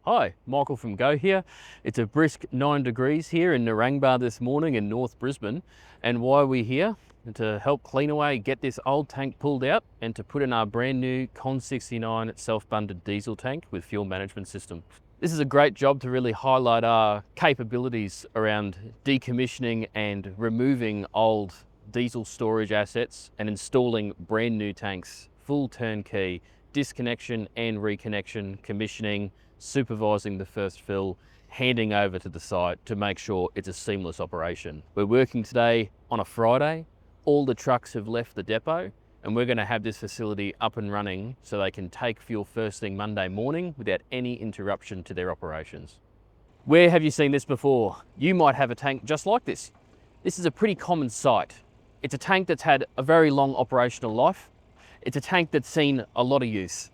Hi, Michael from Go here. It's a brisk 9 degrees here in Narangba this morning in North Brisbane. And why are we here? To help Cleanaway get this old tank pulled out and to put in our brand new CON-69 self-bunded diesel tank with fuel management system. This is a great job to really highlight our capabilities around decommissioning and removing old diesel storage assets and installing brand new tanks, full turnkey, disconnection and reconnection, commissioning, supervising the first fill, handing over to the site to make sure it's a seamless operation. We're working today on a Friday. All the trucks have left the depot and we're going to have this facility up and running so they can take fuel first thing Monday morning without any interruption to their operations. Where have you seen this before? You might have a tank just like this. This is a pretty common sight. It's a tank that's had a very long operational life. It's a tank that's seen a lot of use.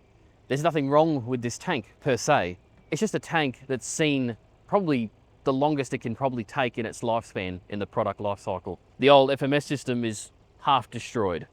There's nothing wrong with this tank per se. It's just a tank that's seen probably the longest it can probably take in its lifespan in the product life cycle. The old FMS system is half destroyed.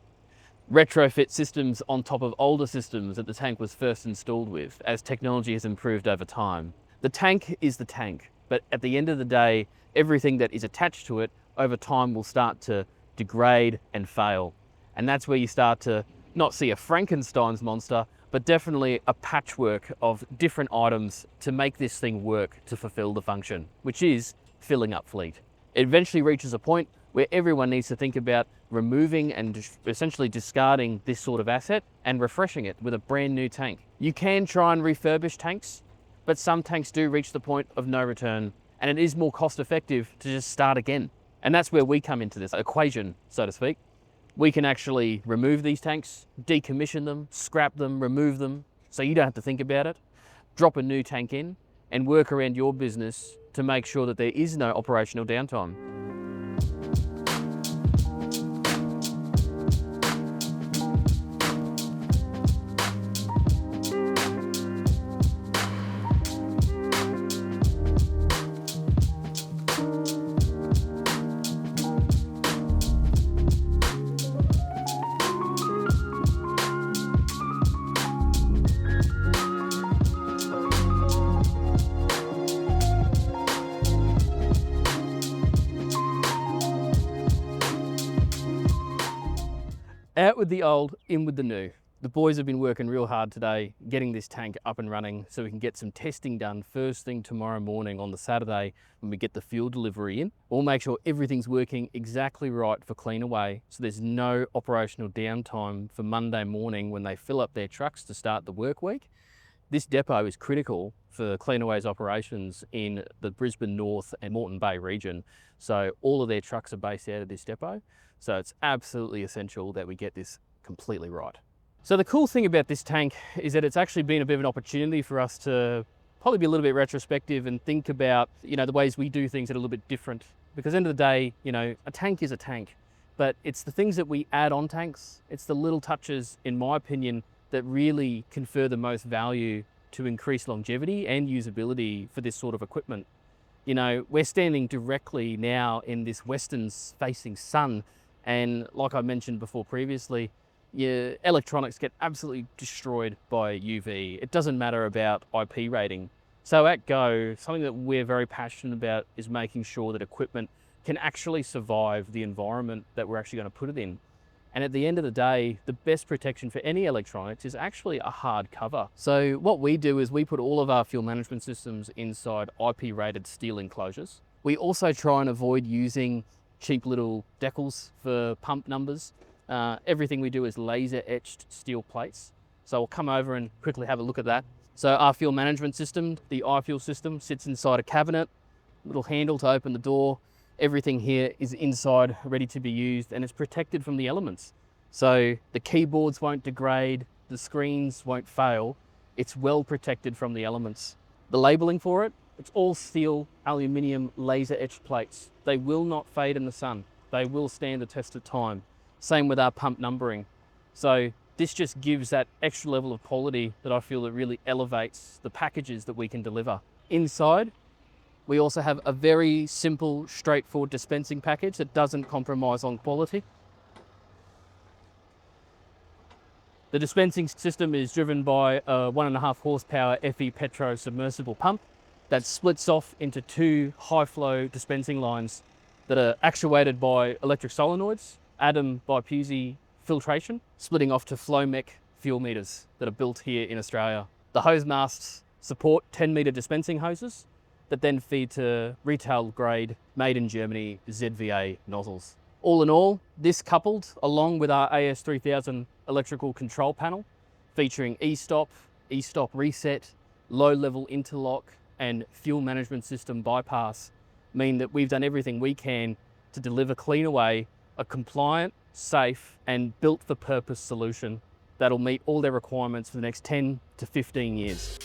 Retrofit systems on top of older systems that the tank was first installed with as technology has improved over time. The tank is the tank, but at the end of the day, everything that is attached to it over time will start to degrade and fail. And that's where you start to not see a Frankenstein's monster, but definitely a patchwork of different items to make this thing work to fulfill the function, which is filling up fleet. It eventually reaches a point where everyone needs to think about removing and essentially discarding this sort of asset and refreshing it with a brand new tank. You can try and refurbish tanks, but some tanks do reach the point of no return, and it is more cost effective to just start again. And that's where we come into this equation, so to speak. We can actually remove these tanks, decommission them, scrap them, remove them, so you don't have to think about it, drop a new tank in, and work around your business to make sure that there is no operational downtime. Out with the old, in with the new. The boys have been working real hard today, getting this tank up and running so we can get some testing done first thing tomorrow morning on the Saturday when we get the fuel delivery in. We'll make sure everything's working exactly right for Cleanaway so there's no operational downtime for Monday morning when they fill up their trucks to start the work week. This depot is critical for Cleanaway's operations in the Brisbane North and Moreton Bay region. So all of their trucks are based out of this depot. So it's absolutely essential that we get this completely right. So the cool thing about this tank is that it's actually been a bit of an opportunity for us to probably be a little bit retrospective and think about, the ways we do things that are a little bit different. Because at the end of the day, a tank is a tank, but it's the things that we add on tanks. It's the little touches, in my opinion, that really confer the most value to increase longevity and usability for this sort of equipment. We're standing directly now in this western facing sun, and like I mentioned before previously, your electronics get absolutely destroyed by UV. It doesn't matter about IP rating. So at Go, something that we're very passionate about is making sure that equipment can actually survive the environment that we're actually going to put it in. And at the end of the day, the best protection for any electronics is actually a hard cover. So what we do is we put all of our fuel management systems inside IP-rated steel enclosures. We also try and avoid using cheap little decals for pump numbers. Everything we do is laser etched steel plates. So we'll come over and quickly have a look at that. So our fuel management system, the iFuel system, sits inside a cabinet, little handle to open the door. Everything here is inside, ready to be used, and it's protected from the elements. So the keyboards won't degrade, the screens won't fail. It's well protected from the elements. The labeling for it, it's all steel, aluminium, laser etched plates. They will not fade in the sun. They will stand the test of time. Same with our pump numbering. So This just gives that extra level of quality that I feel that really elevates the packages that we can deliver. Inside, we also have a very simple, straightforward dispensing package that doesn't compromise on quality. The dispensing system is driven by a 1.5 horsepower FE Petro submersible pump that splits off into 2 high flow dispensing lines that are actuated by electric solenoids, Adam by Pusey filtration, splitting off to Flowmec fuel meters that are built here in Australia. The hose masts support 10-meter dispensing hoses that then feed to retail grade, made in Germany ZVA nozzles. All in all, this coupled along with our AS3000 electrical control panel, featuring e-stop reset, low-level interlock, and fuel management system bypass, mean that we've done everything we can to deliver CleanAway a compliant, safe, and built-for-purpose solution that'll meet all their requirements for the next 10 to 15 years.